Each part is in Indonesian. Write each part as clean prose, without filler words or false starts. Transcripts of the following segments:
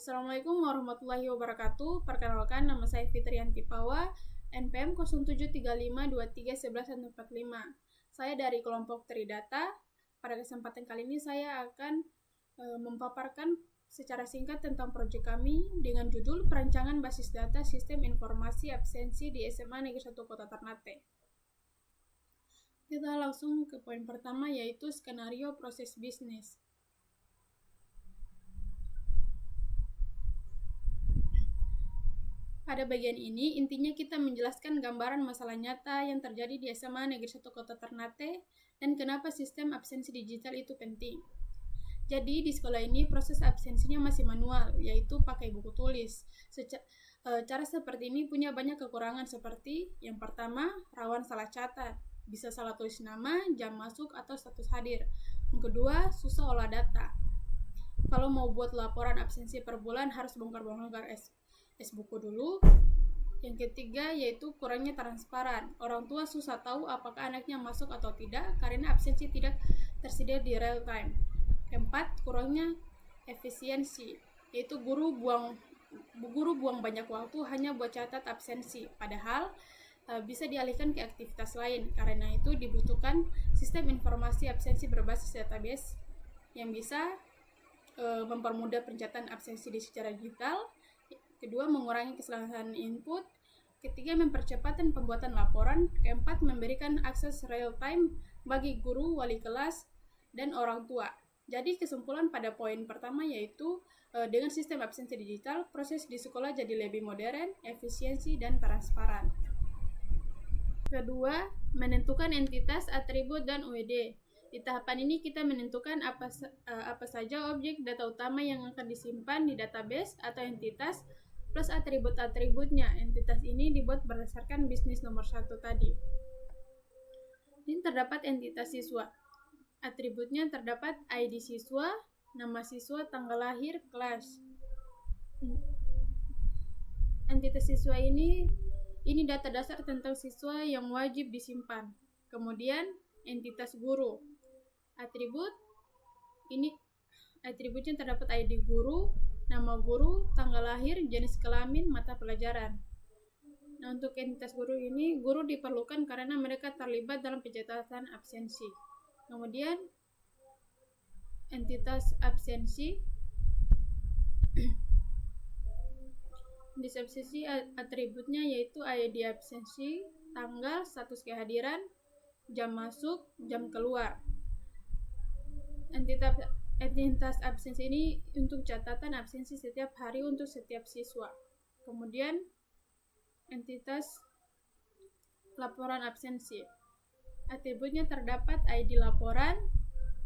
Assalamualaikum warahmatullahi wabarakatuh. Perkenalkan, nama saya Fitriyanti Pawa, NPM 0735231145. Saya dari kelompok Tridata. Pada kesempatan kali ini saya akan memaparkan secara singkat tentang proyek kami dengan judul Perancangan Basis Data Sistem Informasi Absensi di SMA Negeri 1 Kota Ternate. Kita langsung ke poin pertama, yaitu skenario proses bisnis. Pada bagian ini, intinya kita menjelaskan gambaran masalah nyata yang terjadi di SMA Negeri 1 Kota Ternate dan kenapa sistem absensi digital itu penting. Jadi, di sekolah ini proses absensinya masih manual, yaitu pakai buku tulis. Cara seperti ini punya banyak kekurangan seperti yang pertama, rawan salah catat. Bisa salah tulis nama, jam masuk, atau status hadir. Yang kedua, susah olah data. Kalau mau buat laporan absensi per bulan harus bongkar-bongkar es buku dulu. Yang ketiga yaitu kurangnya transparan. Orang tua susah tahu apakah anaknya masuk atau tidak karena absensi tidak tersedia di real time. Keempat, kurangnya efisiensi, yaitu guru buang banyak waktu hanya buat catat absensi, padahal bisa dialihkan ke aktivitas lain. Karena itu dibutuhkan sistem informasi absensi berbasis database yang bisa mempermudah pencatatan absensi di secara digital. Kedua, mengurangi kesalahan input. Ketiga, mempercepat pembuatan laporan. Keempat, memberikan akses real time bagi guru, wali kelas, dan orang tua. Jadi kesimpulan pada poin pertama yaitu dengan sistem absensi digital, proses di sekolah jadi lebih modern, efisiensi, dan transparan. Kedua, menentukan entitas, atribut, dan UID. Di tahapan ini kita menentukan apa saja objek data utama yang akan disimpan di database atau entitas, plus atribut-atributnya. Entitas ini dibuat berdasarkan bisnis nomor 1 tadi. Ini terdapat entitas siswa. Atributnya terdapat ID siswa, nama siswa, tanggal lahir, kelas. Entitas siswa ini data dasar tentang siswa yang wajib disimpan. Kemudian entitas guru. Atributnya terdapat ID guru, nama guru, tanggal lahir, jenis kelamin, mata pelajaran. Nah, untuk entitas guru ini, guru diperlukan karena mereka terlibat dalam pencatatan absensi. Kemudian, entitas absensi. Entitas absensi atributnya yaitu ID absensi, tanggal, status kehadiran, jam masuk, jam keluar. Entitas absensi ini untuk catatan absensi setiap hari untuk setiap siswa. Kemudian entitas laporan absensi. Atributnya terdapat ID laporan,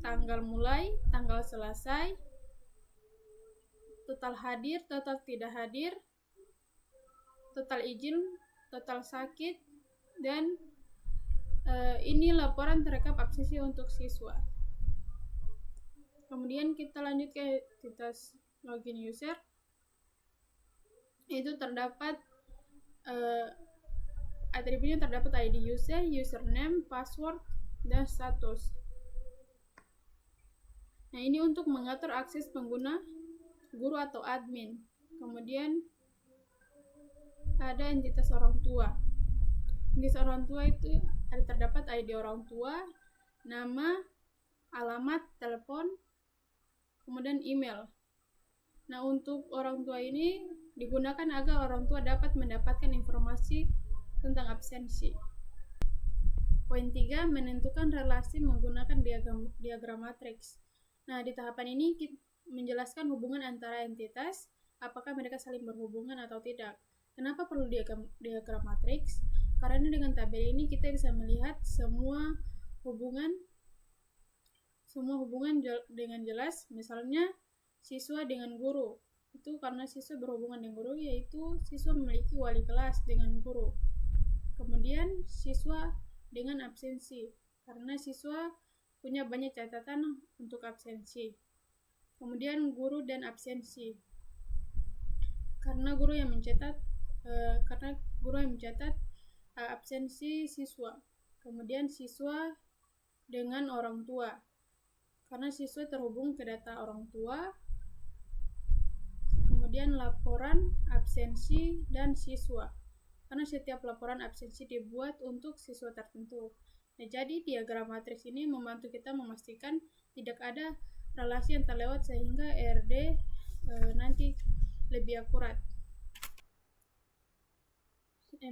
tanggal mulai, tanggal selesai, total hadir, total tidak hadir, total izin, total sakit, dan ini laporan terkait absensi untuk siswa. Kemudian kita lanjut ke entitas login user. Itu terdapat atributnya terdapat ID user, username, password, dan status. Nah, ini untuk mengatur akses pengguna, guru atau admin. Kemudian ada entitas orang tua. Entitas orang tua itu terdapat ID orang tua, nama, alamat, telepon, kemudian email. Nah, untuk orang tua ini digunakan agar orang tua dapat mendapatkan informasi tentang absensi. Poin 3, menentukan relasi menggunakan diagram matriks. Nah, di tahapan ini kita menjelaskan hubungan antara entitas, apakah mereka saling berhubungan atau tidak. Kenapa perlu diagram matriks? Karena dengan tabel ini kita bisa melihat semua hubungan dengan jelas. Misalnya siswa dengan guru, itu karena siswa berhubungan dengan guru, yaitu siswa memiliki wali kelas dengan guru. Kemudian siswa dengan absensi, karena siswa punya banyak catatan untuk absensi. Kemudian guru dan absensi, karena guru yang mencatat absensi siswa. Kemudian siswa dengan orang tua, karena siswa terhubung ke data orang tua. Kemudian laporan absensi dan siswa. Karena setiap laporan absensi dibuat untuk siswa tertentu. Nah, jadi diagram matriks ini membantu kita memastikan tidak ada relasi yang terlewat sehingga ERD nanti lebih akurat. 4.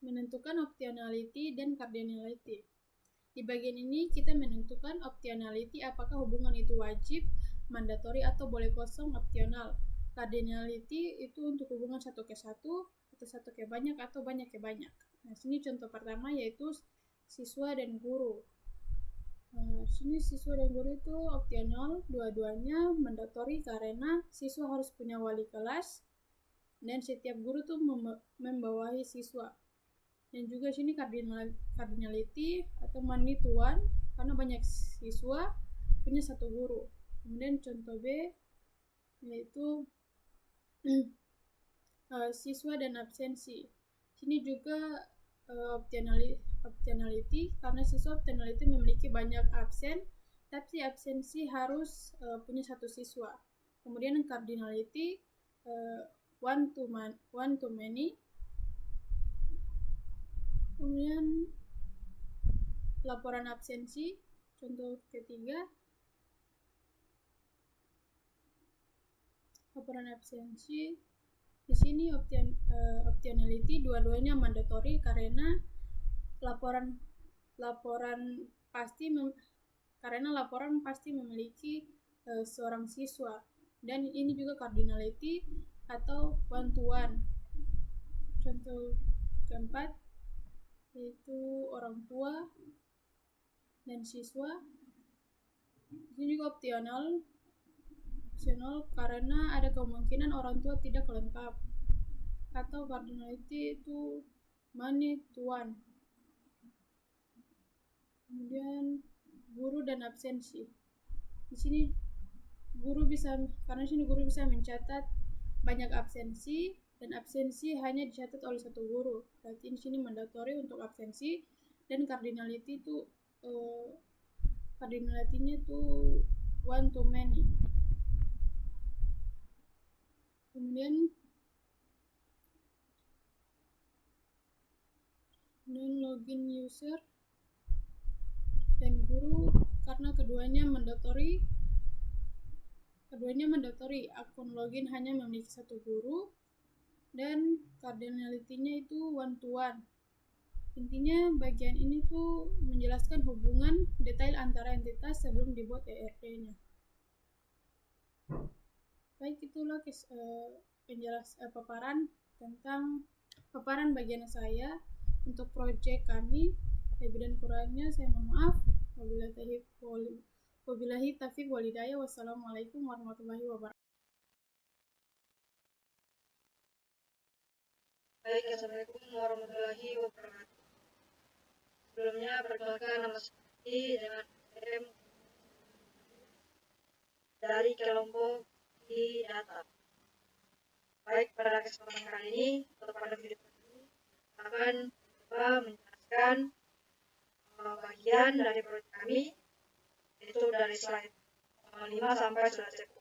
Menentukan optionality dan cardinality. Di bagian ini kita menentukan optionality, apakah hubungan itu wajib, mandatory, atau boleh kosong, optional. Cardinality itu untuk hubungan 1 ke 1, atau 1 ke banyak, atau banyak ke banyak. Nah, sini contoh pertama yaitu siswa dan guru. Sini siswa dan guru itu optional, dua-duanya mandatory karena siswa harus punya wali kelas, dan setiap guru tuh membawahi siswa. Dan juga sini cardinality atau manituan karena banyak siswa punya satu guru. Kemudian contoh B yaitu siswa dan absensi. Sini juga optionality karena siswa optionality memiliki banyak absen, tapi absensi harus punya satu siswa. Kemudian cardinality one to many. Kemudian laporan absensi, contoh ketiga, laporan absensi. Di sini optionality dua-duanya mandatory karena laporan pasti memiliki seorang siswa. Dan ini juga cardinality atau one to one. Contoh keempat yaitu orang tua dan siswa. Ini juga optional karena ada kemungkinan orang tua tidak lengkap. Atau cardinality itu many to one. Kemudian guru dan absensi. Di sini guru bisa mencatat banyak absensi, dan absensi hanya dicatat oleh satu guru. Berarti di sini mandatory untuk absensi, dan cardinality itu cardinality-nya itu one to many. Kemudian login user dan guru karena keduanya mandatory. Akun login hanya memiliki satu guru, dan cardinality-nya itu one to one. Intinya bagian ini tuh menjelaskan hubungan detail antara entitas sebelum dibuat ERD-nya. Baik, itulah paparan bagian saya untuk proyek kami. Lebih dan kurangnya saya mohon maaf. Wabillahi taufiq wal hidayah. Wassalamualaikum warahmatullahi wabarakatuh. Baik, assalamualaikum warahmatullahi wabarakatuh. Sebelumnya perkenalkan nama saya dengan M dari kelompok di data. Baik, pada kesempatan kali ini atau pada video ini akan coba menjelaskan bagian dari proyek kami, yaitu dari slide 5 sampai slide 10.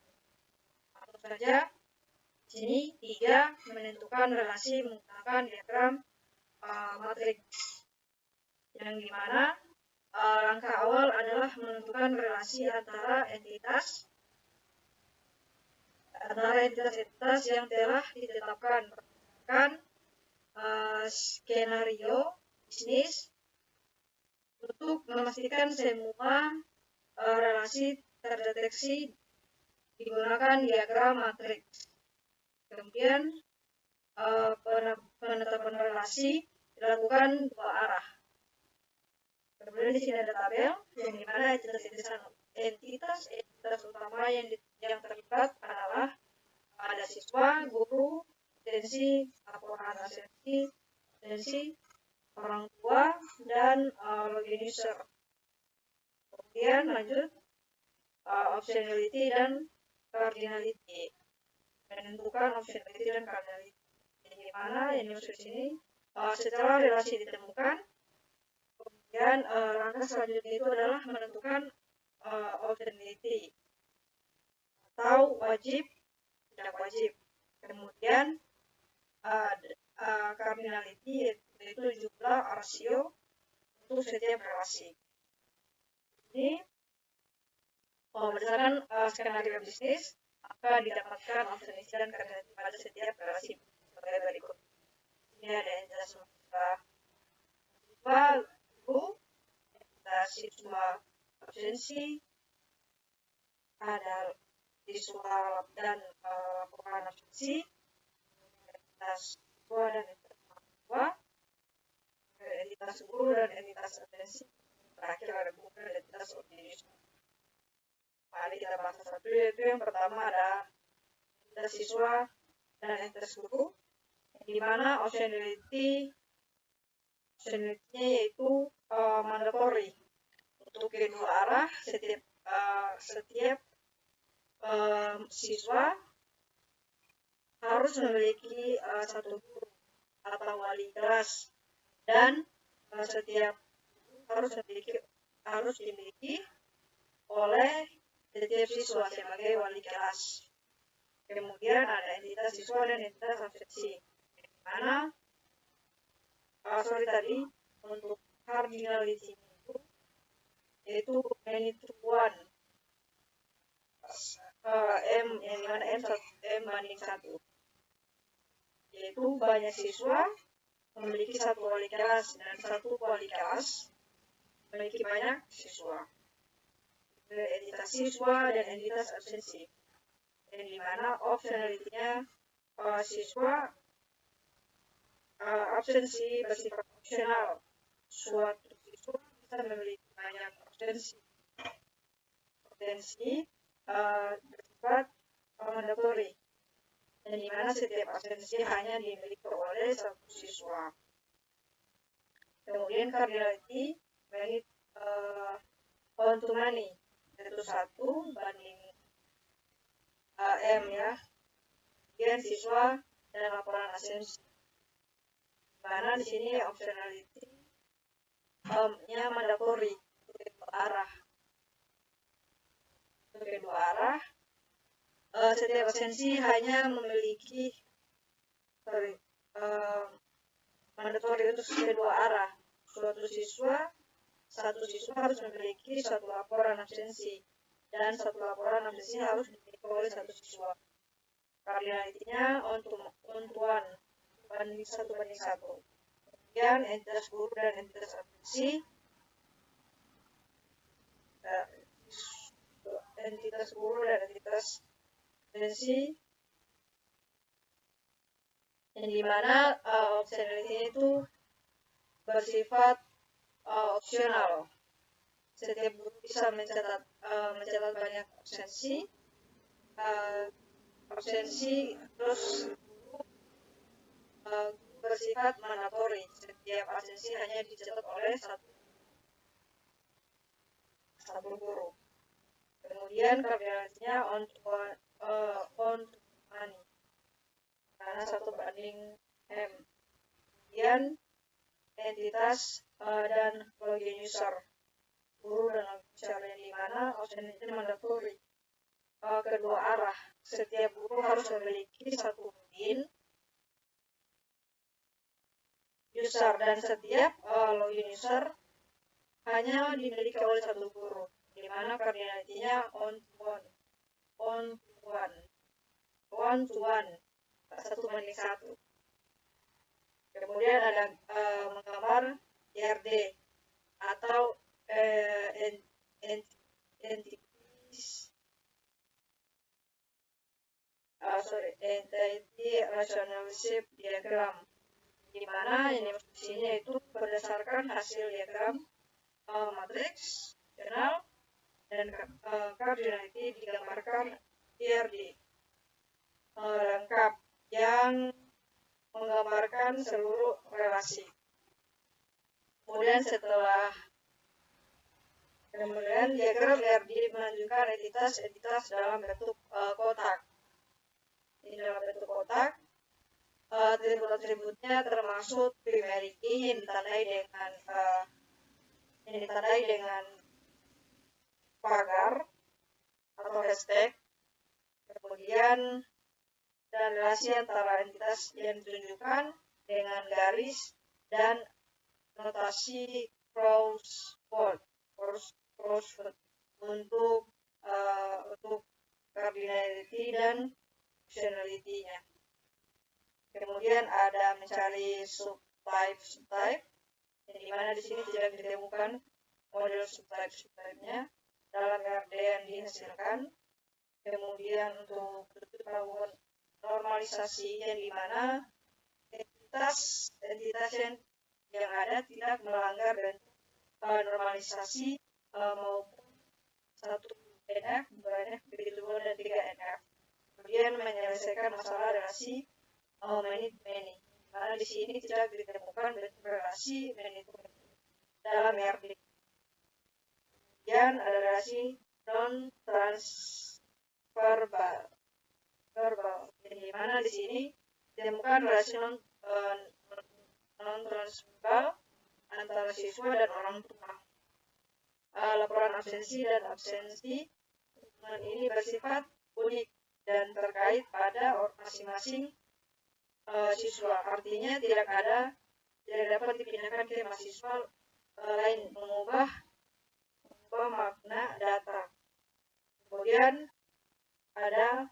Langsung saja. Di sini 3 menentukan relasi menggunakan diagram matriks, yang dimana langkah awal adalah menentukan relasi antara entitas yang telah ditetapkan berdasarkan skenario bisnis untuk memastikan semua relasi terdeteksi digunakan diagram matriks. Kemudian penetapan relasi dilakukan 2 arah. Kemudian di sini ada tabel yang dimana entitas utama yang terlibat adalah ada siswa, guru, absensi, laporan absensi, orang tua, dan login user. Kemudian lanjut optionality dan cardinality. Menentukan optionality dan cardinality. Yang dimana yang dimaksud sini setelah relasi ditemukan, kemudian langkah selanjutnya itu adalah menentukan optionality atau wajib tidak wajib. Kemudian cardinality yaitu jumlah rasio untuk setiap relasi. Ini berdasarkan skenario bisnis akan didapatkan observasi dan cardinality pada setiap relasi sebagai berikut. Ini ada entitas siswa, guru, entitas siswa absensi, ada siswa dan laporan absensi, entitas siswa dan entitas mahasiswa, entitas guru dan entitas absensi, terakhir ada guru dan entitas organisasi. Mari kita bahas satu, yaitu yang pertama ada entitas siswa dan entitas guru, di mana optionality-nya yaitu mandatory untuk kedua arah. Setiap siswa harus memiliki satu guru atau wali kelas, dan setiap harus dimiliki oleh setiap siswa sebagai wali kelas. Kemudian ada entitas siswa dan entitas absensi, mana untuk cardinality itu yaitu magnitude 1 M, yang dimana M banding 1, yaitu banyak siswa memiliki satu wali kelas dan satu wali kelas memiliki banyak siswa. Entitas siswa dan entitas absensi, yang dimana optionality-nya siswa absensi bersifat opsional. Suatu siswa bisa memiliki banyak absensi bersifat mandatory, yang dimana setiap absensi hanya dimiliki oleh satu siswa. Kemudian cardinality on to money, yaitu 1 banding M ya. Kemudian siswa dan laporan absensi, karena di sini optionality nya mandatory untuk kedua arah. Untuk kedua arah, setiap absensi hanya memiliki mandatory untuk kedua arah. Satu siswa harus memiliki satu laporan absensi, dan satu laporan absensi harus dimiliki oleh satu siswa. Cardinality-nya on to 1 banding 1. Kemudian entitas guru dan entitas absensi, yang dimana optionality itu bersifat opsional. Setiap guru bisa mencatat banyak absensi, terus bersifat mandatory. Setiap absensi hanya dicatat oleh satu guru. Kemudian cardinality-nya on to money, karena 1 banding M. Kemudian entitas dan login user, guru dan login user, yang dimana optionality mandatory kedua arah. Setiap guru harus memiliki satu login user, dan setiap login user hanya dimiliki oleh satu guru, di mana cardinality-nya on to 1, 1 banding 1. Kemudian ada menggambar IRD atau entity relationship diagram, di mana ini di sini itu berdasarkan hasil diagram matriks, jurnal, dan cardinality digambarkan IRD lengkap yang menggambarkan seluruh relasi. Kemudian diagram IRD menunjukkan entitas dalam bentuk kotak. Ini dalam bentuk kotak. Atribut-atributnya termasuk primary key yang ditandai dengan pagar atau hashtag. Kemudian dan relasi antara entitas yang ditunjukkan dengan garis dan notasi crossword untuk cardinality dan functionality-nya. Kemudian ada mencari subtype, yang dimana di sini tidak ditemukan model subtype-nya dalam RD yang dihasilkan. Kemudian untuk melakukan normalisasi, yang dimana entitas yang ada tidak melanggar dan normalisasi maupun 1 NF, 2 NF, begitu pula dan 3 NF. Kemudian menyelesaikan masalah relasi many to many, karena di sini tidak ditemukan bentuk relasi many to many dalam RD. Kemudian ada relasi non transverbal, yang dimana di sini ditemukan relasi non transverbal antara siswa dan orang tua. Laporan absensi dan absensi ini bersifat unik dan terkait pada masing-masing siswa. Artinya tidak dapat dipindahkan ke mahasiswa lain, mengubah makna data. Kemudian ada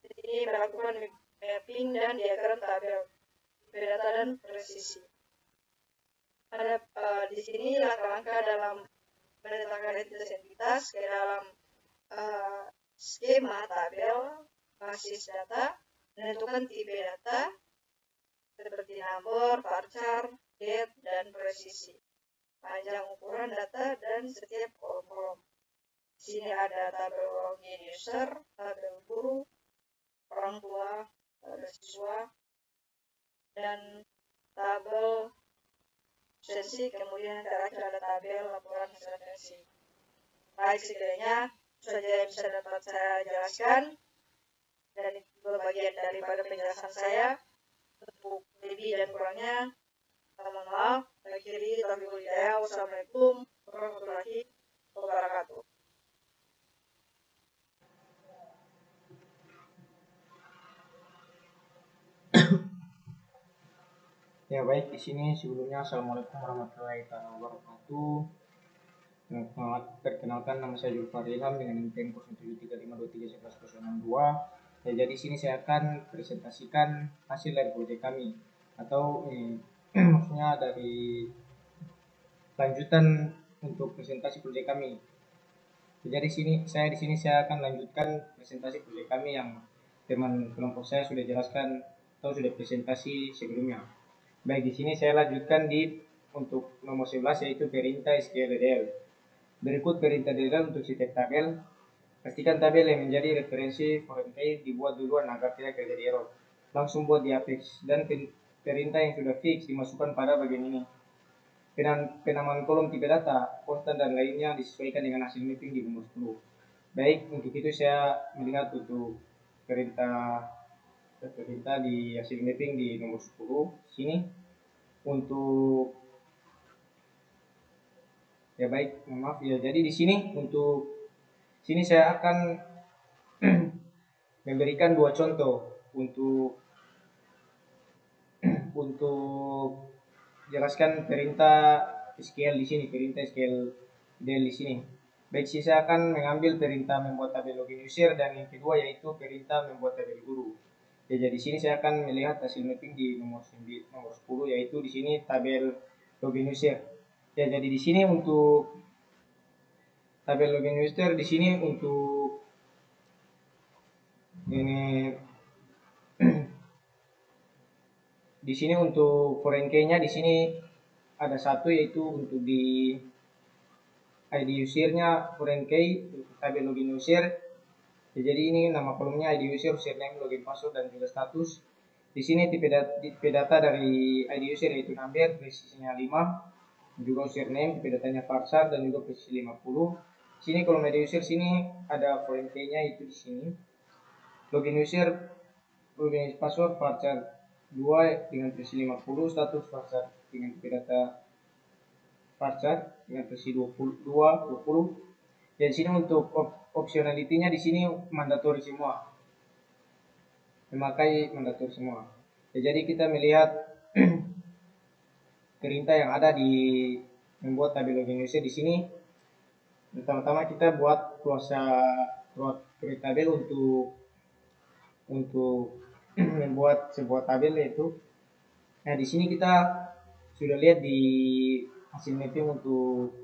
ini melakukan mapping dan diagram tabel data dan presisi. Ada di sini langkah-langkah dalam menetapkan entitas ke dalam skema tabel basis data, menentukan tipe data seperti number, varchar, date, dan presisi, panjang ukuran data, dan setiap kolom-kolom. Di sini ada tabel login user, tabel guru, orang tua, tabel siswa, dan tabel absensi, kemudian terakhir ada tabel laporan hasil absensi. Baik, sekiranya itu saja yang bisa dapat saya jelaskan, dan itu bagian daripada penjelasan saya. Untuk lebih dan kurangnya, mohon maaf. Akhiri, taufiq hidayah. Wassalamualaikum warahmatullahi wabarakatuh. Ya baik, di sini sebelumnya assalamualaikum warahmatullahi wabarakatuh. Perkenalkan, nama saya Julfar Ilham dengan NPM 0735231162. Ya, jadi sini saya akan presentasikan hasil dari proyek kami, atau maksudnya dari lanjutan untuk presentasi proyek kami. Jadi saya di sini akan lanjutkan presentasi proyek kami yang teman kelompok saya sudah jelaskan atau sudah presentasi sebelumnya. Baik, di sini saya lanjutkan untuk nomor 11, yaitu perintah SQL. Berikut perintah DDL untuk setiap tabel. Pastikan tabel yang menjadi referensi foreign key dibuat duluan agar tidak terjadi error. Langsung buat di Apex, dan perintah yang sudah fix dimasukkan pada bagian ini. Penamaan kolom tipe data, konstan dan lainnya disesuaikan dengan hasil mapping di nomor 10. Baik, untuk itu saya melihat untuk perintah di hasil mapping di nomor 10 sini. Untuk ya baik, maaf ya. Jadi di sini saya akan memberikan 2 contoh untuk jelaskan perintah SQL di sini, perintah SQL di sini. Baik, saya akan mengambil perintah membuat tabel login user, dan yang kedua yaitu perintah membuat tabel guru. Ya, jadi di sini saya akan melihat hasil mapping di nomor 10, yaitu di sini tabel login user. Ya, jadi di sini untuk tabel login user, di sini untuk ini di sini untuk foreign key-nya di sini ada satu, yaitu untuk di ID user-nya foreign key untuk tabel login user. Ya, jadi ini nama kolomnya ID user, username, login password, dan juga status. Di sini tipe data dari ID user yaitu number, presisinya 5, juga username, tipe datanya varchar, dan juga presisi 50. Di sini kolom ID user sini ada foreign key-nya itu di sini. Login user, login password varchar 2 dengan presisi 50, status varchar dengan tipe data varchar dengan presisi 20. Ya, di sini untuk optionality-nya di sini mandatory semua. memakai mandatori semua. Ya, jadi kita melihat perintah yang ada di membuat tabel login user di sini. Pertama-tama kita buat create tabel untuk membuat sebuah tabel yaitu. Nah, di sini kita sudah lihat di hasil mapping untuk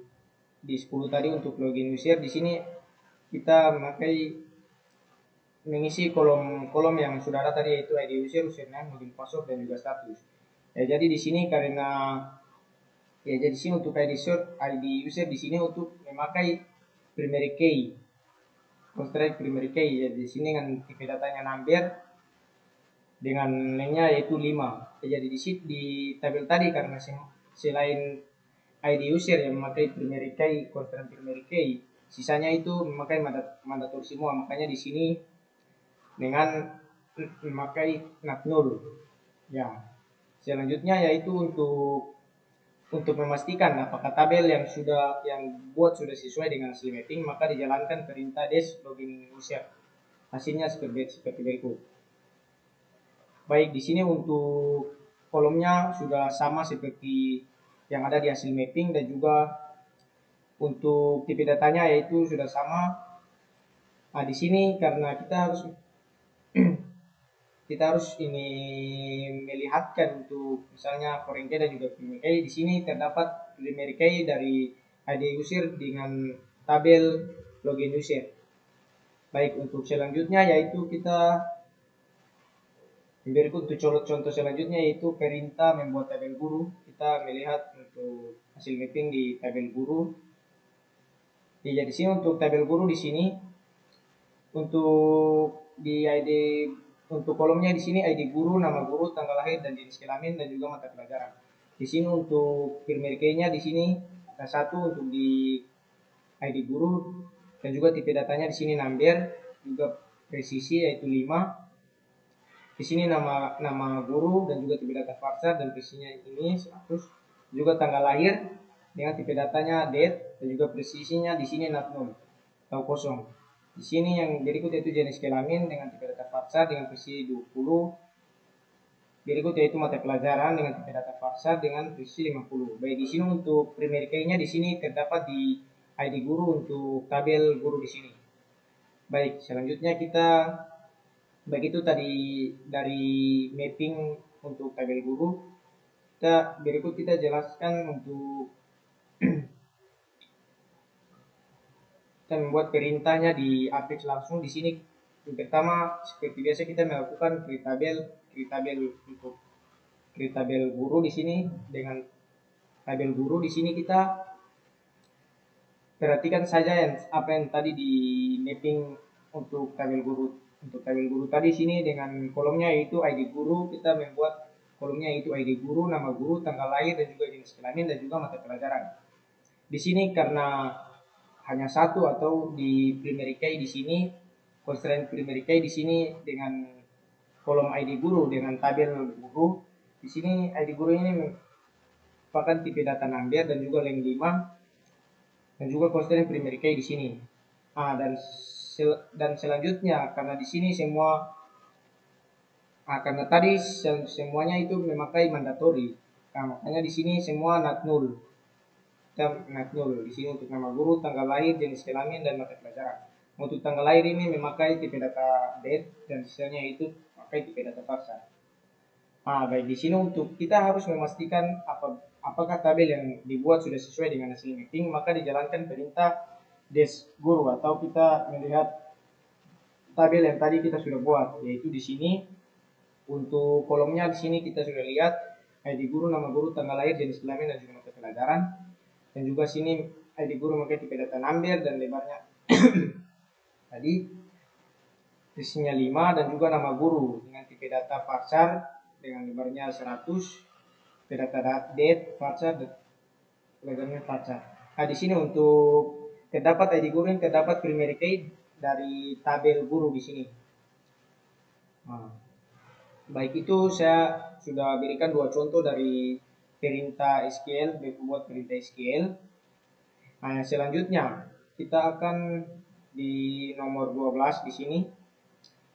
di 10 tadi untuk login user. Di sini kita mengisi kolom-kolom yang sudah ada tadi yaitu ID user, username, login password dan juga status. Ya, jadi di sini jadi sini untuk ID user di sini untuk memakai primary key, constraint primary key. Jadi di sini dengan tipe datanya number dengan lengthnya yaitu 5. Jadi di tabel tadi karena selain ID user yang memakai primary key, constraint primary key, sisanya itu memakai mandatori semua. Makanya di sini dengan memakai not null. Ya. Selanjutnya yaitu untuk memastikan apakah tabel yang buat sudah sesuai dengan hasil mapping, maka dijalankan perintah dash login user. Hasilnya seperti berikut. Baik, di sini untuk kolomnya sudah sama seperti yang ada di hasil mapping dan juga untuk tipe datanya yaitu sudah sama. Nah, di sini karena kita harus ini melihatkan untuk misalnya foreign key dan juga primary key. Di sini terdapat primary key dari ID user dengan tabel login user. Baik, untuk selanjutnya yaitu kita berikut untuk contoh selanjutnya yaitu perintah membuat tabel guru. Kita melihat untuk hasil mapping di tabel guru. Jadi di sini untuk tabel guru di sini untuk di ID untuk kolomnya di sini ID guru, nama guru, tanggal lahir dan jenis kelamin dan juga mata pelajaran. Di sini untuk primary key-nya di sini ada 1 untuk di ID guru dan juga tipe datanya di sini number, juga presisi yaitu 5. Di sini nama guru dan juga tipe data parser dan presisinya ini 100. Juga tanggal lahir dengan tipe datanya date dan juga presisinya di sini not null atau kosong. Di sini yang berikut yaitu jenis kelamin dengan tipe data parser dengan presisi 20. Berikut yaitu mata pelajaran dengan tipe data parser dengan presisi 50. Baik, di sini untuk primary key-nya di sini terdapat di ID guru untuk tabel guru di sini. Baik, selanjutnya baik itu tadi dari mapping untuk tabel guru. Berikut kita jelaskan untuk kita membuat perintahnya di Apex langsung. Di sini yang pertama seperti biasa kita melakukan create tabel guru di sini. Dengan tabel guru di sini kita perhatikan saja apa yang tadi di mapping untuk tabel guru. Untuk tabel guru tadi sini dengan kolomnya yaitu ID guru, kita membuat kolomnya yaitu ID guru, nama guru, tanggal lahir dan juga jenis kelamin dan juga mata pelajaran. Di sini karena hanya 1 atau di primary key di sini, constraint primary key di sini dengan kolom ID guru dengan tabel guru. Di sini ID guru ini merupakan tipe data number dan juga length 5 dan juga constraint primary key di sini. Dan selanjutnya karena di sini karena tadi semuanya itu memakai mandatori. Makanya di sini semua not null. Di sini untuk nama guru, tanggal lahir, jenis kelamin dan mata pelajaran. Untuk tanggal lahir ini memakai tipe data date dan sisanya itu memakai tipe data parser. Baik, di sini untuk kita harus memastikan apakah tabel yang dibuat sudah sesuai dengan hasil mapping, maka dijalankan perintah dash guru atau kita melihat tabel yang tadi kita sudah buat, yaitu di sini untuk kolomnya di sini kita sudah lihat ID guru, nama guru, tanggal lahir, jenis kelamin dan juga mata pelajaran. Dan juga sini ID guru memakai tipe data number dan lebarnya tadi isinya 5 dan juga nama guru dengan tipe data parser dengan lebarnya 100, tipe data date parser dan lebarnya parser. Di sini untuk terdapat ID guru yang terdapat primary key dari tabel guru di sini. Baik, itu saya sudah berikan 2 contoh dari perintah SQL, buat perintah SQL. Selanjutnya kita akan di nomor 12 di sini.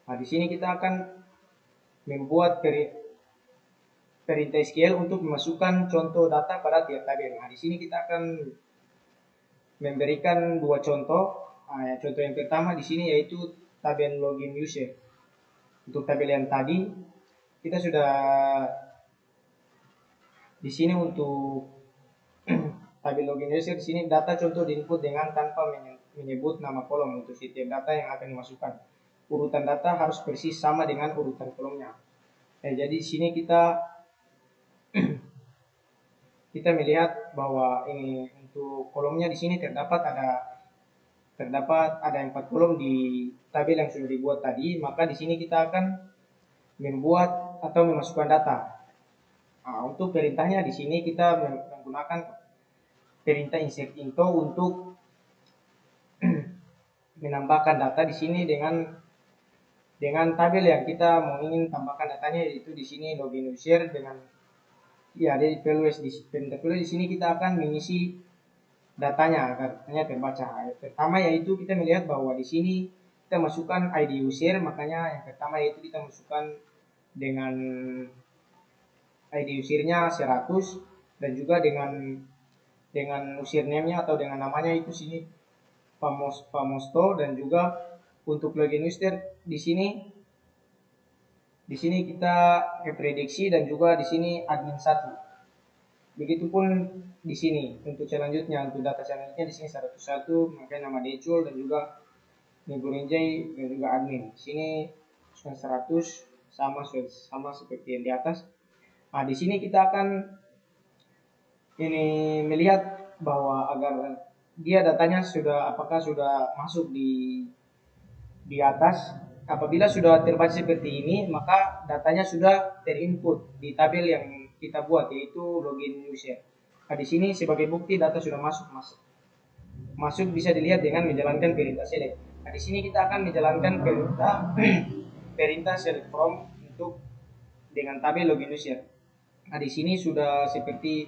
Di sini kita akan membuat perintah SQL untuk memasukkan contoh data pada tiap tabel. Nah, di sini kita akan memberikan dua contoh. Contoh yang pertama di sini yaitu tabel login user. Untuk tabel yang tadi kita sudah di sini untuk tabel login user di sini data contoh diinput dengan tanpa menyebut nama kolom untuk setiap data yang akan dimasukkan. Urutan data harus persis sama dengan urutan kolomnya. Jadi di sini kita melihat bahwa ini untuk kolomnya di sini terdapat ada 4 kolom di tabel yang sudah dibuat tadi, maka di sini kita akan membuat atau memasukkan data. Nah, untuk perintahnya di sini kita menggunakan perintah insert into untuk menambahkan data di sini dengan tabel yang kita mau ingin tambahkan datanya, yaitu di sini login user dengan di PLUS di perintah PLUS di sini kita akan mengisi datanya agar datanya terbaca. Yang pertama yaitu kita melihat bahwa di sini kita masukkan ID user, makanya yang pertama yaitu kita masukkan dengan ID usernya 100 dan juga dengan username-nya atau dengan namanya itu sini Pamosto, dan juga untuk login user di sini kita prediksi dan juga di sini admin 1. Begitupun di sini untuk selanjutnya, untuk data selanjutnya di sini 101 makanya nama Decul dan juga Niburinjai dan juga admin. Di sini 100 sama seperti yang di atas. Nah, di sini kita akan melihat bahwa agar dia datanya apakah sudah masuk di atas. Apabila sudah terbaca seperti ini, maka datanya sudah terinput di tabel yang kita buat, yaitu login user. Nah, di sini sebagai bukti data sudah masuk bisa dilihat dengan menjalankan perintah select. Nah, di sini kita akan menjalankan perintah select from untuk dengan tabel login user. Nah, di sini sudah seperti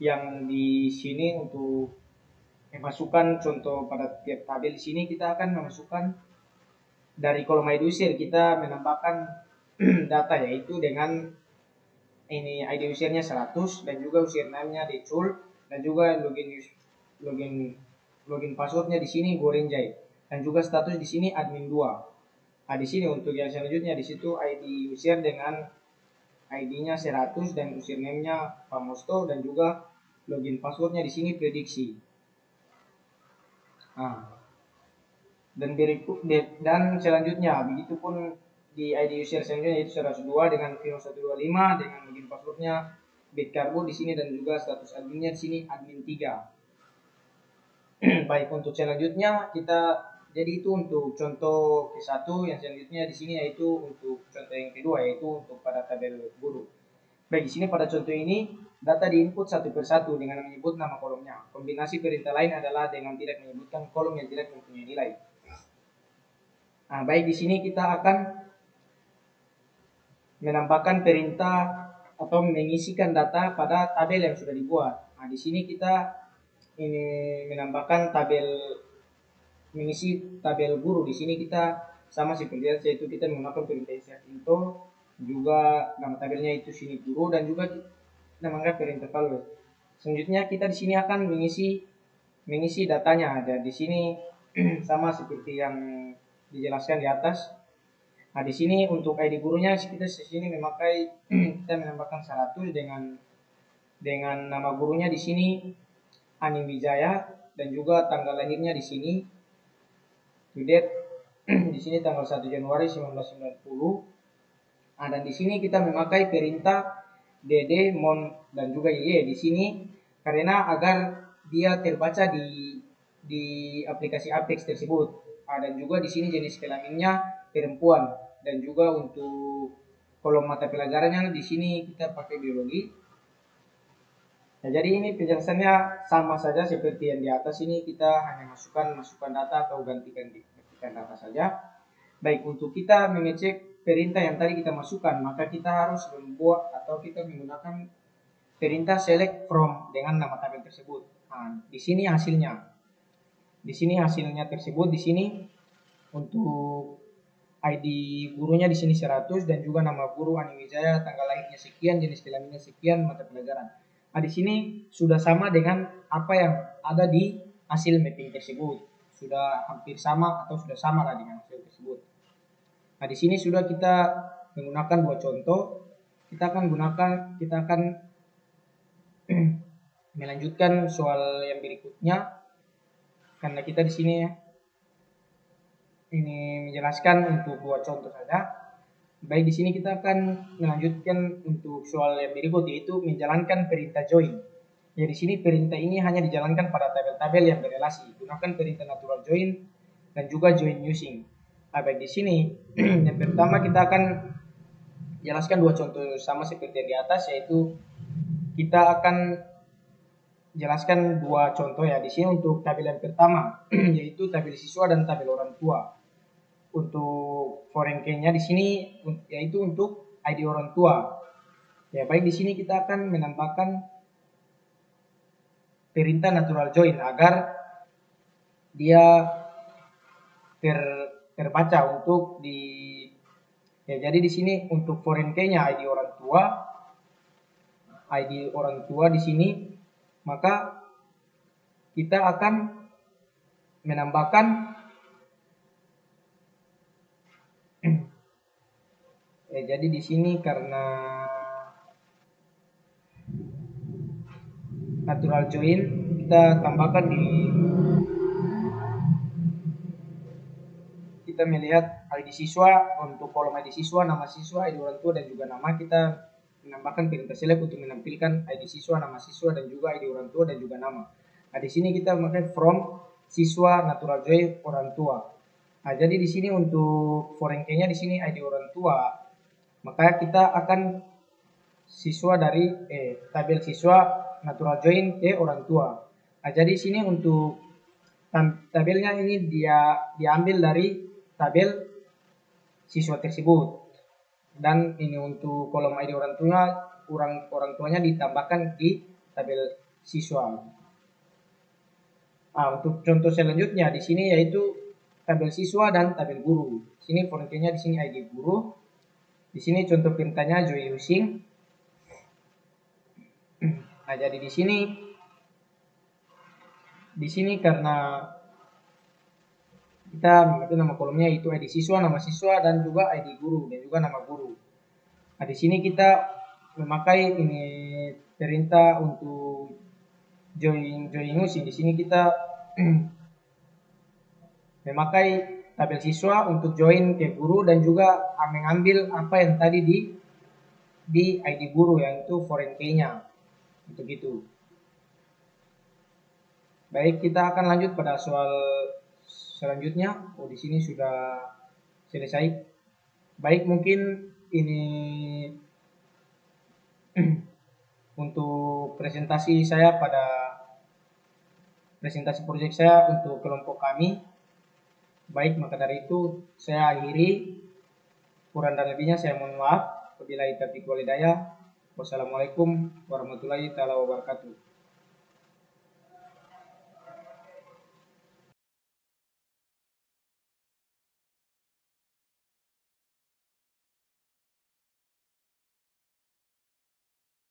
yang di sini untuk memasukkan contoh pada tiap tabel. Di sini kita akan memasukkan dari kolom ID user, kita menambahkan data yaitu dengan ini ID usernya 100 dan juga username-nya Decul dan juga login passwordnya di sini Gorenjai dan juga status di sini admin 2. Nah, di sini untuk yang selanjutnya di situ ID user dengan ID-nya 100 dan username-nya Pamosto dan juga login passwordnya di sini prediksi. Nah, dan selanjutnya begitupun di ID user selanjutnya yaitu 102 dengan Vino 125 dengan login passwordnya Bitcarbo di sini dan juga status adminnya di sini admin 3. Baik, untuk selanjutnya jadi itu untuk contoh ke-1, yang selanjutnya di sini yaitu untuk contoh yang kedua yaitu untuk pada tabel guru. Baik, di sini pada contoh ini data diinput satu persatu dengan menyebut nama kolomnya. Kombinasi perintah lain adalah dengan tidak menyebutkan kolom yang tidak mempunyai nilai. Nah, baik, di sini kita akan menambahkan perintah atau mengisikan data pada tabel yang sudah dibuat. Nah, di sini kita menambahkan mengisi tabel guru. Di sini kita sama seperti biasa, yaitu kita menggunakan perintah insert into, juga nama tabelnya itu sini guru dan juga namanya perintah value. Selanjutnya kita di sini akan mengisi datanya. Dan di sini sama seperti yang dijelaskan di atas. Nah, di sini untuk ID gurunya kita di sini memakai kita menambahkan 100 dengan nama gurunya di sini Ani Wijaya dan juga tanggal lahirnya di sini to date di sini tanggal 1 Januari 1990. Nah, dan di sini kita memakai perintah DD, Mon dan juga YY di sini karena agar dia terbaca di aplikasi Apex tersebut. Dan juga di sini jenis kelaminnya perempuan dan juga untuk kolom mata pelajarannya di sini kita pakai biologi. Nah, jadi ini penjelasannya sama saja seperti yang di atas. Ini kita hanya masukkan data atau gantikan data saja. Baik, untuk kita mengecek perintah yang tadi kita masukkan, maka kita harus membuat atau kita menggunakan perintah select from dengan nama tabel tersebut. Nah, di sini hasilnya. Di sini hasilnya tersebut di sini untuk ID gurunya di sini 100 dan juga nama guru Ani Wijaya, tanggal lahirnya sekian, jenis kelaminnya sekian, mata pelajaran. Nah, di sini sudah sama dengan apa yang ada di hasil mapping tersebut. Sudah hampir sama atau sudah sama lah dengan hasil tersebut. Nah, di sini sudah kita menggunakan dua contoh. Kita akan melanjutkan soal yang berikutnya karena kita di sini ini menjelaskan untuk dua contoh saja. Baik, di sini kita akan melanjutkan untuk soal yang berikut, yaitu menjalankan perintah join. Ya, di sini perintah ini hanya dijalankan pada tabel-tabel yang berelasi. Gunakan perintah natural join dan juga join using. Nah, baik, di sini yang pertama kita akan jelaskan dua contoh sama seperti yang di atas, yaitu kita akan jelaskan dua contoh ya. Di sini untuk tabel yang pertama yaitu tabel siswa dan tabel orang tua. Untuk foreign key-nya di sini yaitu untuk ID orang tua. Ya, baik, di sini kita akan menambahkan perintah natural join agar dia terbaca untuk di ya. Jadi di sini untuk foreign key-nya ID orang tua di sini, maka kita akan menambahkan jadi di sini karena natural join kita tambahkan kita melihat ID siswa, untuk kolom ID siswa, nama siswa, ID orang tua dan juga nama, kita menambahkan perintah select untuk menampilkan ID siswa, nama siswa dan juga ID orang tua dan juga nama. Nah, di sini kita memakai from siswa natural join orang tua. Nah, jadi di sini untuk foreign key-nya di sini ID orang tua, maka kita akan siswa dari tabel siswa natural join ke orang tua. Nah, jadi di sini untuk tabelnya ini dia diambil dari tabel siswa tersebut, dan ini untuk kolom ID orang tuanya ditambahkan di tabel siswa. Nah, untuk contoh selanjutnya di sini yaitu tabel siswa dan tabel guru. Di sini foreign key-nya di sini ID guru. Di sini contoh perintahnya join using. Nah, jadi di sini karena kita menggunakan nama kolomnya itu ID siswa, nama siswa dan juga ID guru dan juga nama guru. Nah, di sini kita memakai ini perintah untuk join using. Di sini kita memakai tabel siswa untuk join ke guru dan juga mengambil apa yang tadi di ID guru, yang itu foreign key-nya. Untuk itu. Baik, kita akan lanjut pada soal selanjutnya. Di sini sudah selesai. Baik, mungkin ini untuk presentasi proyek saya untuk kelompok kami. Baik, maka dari itu saya akhiri. Kurang dan lebihnya saya mohon maaf. Wabillahi taufiq wal hidayah. Wassalamualaikum warahmatullahi wabarakatuh.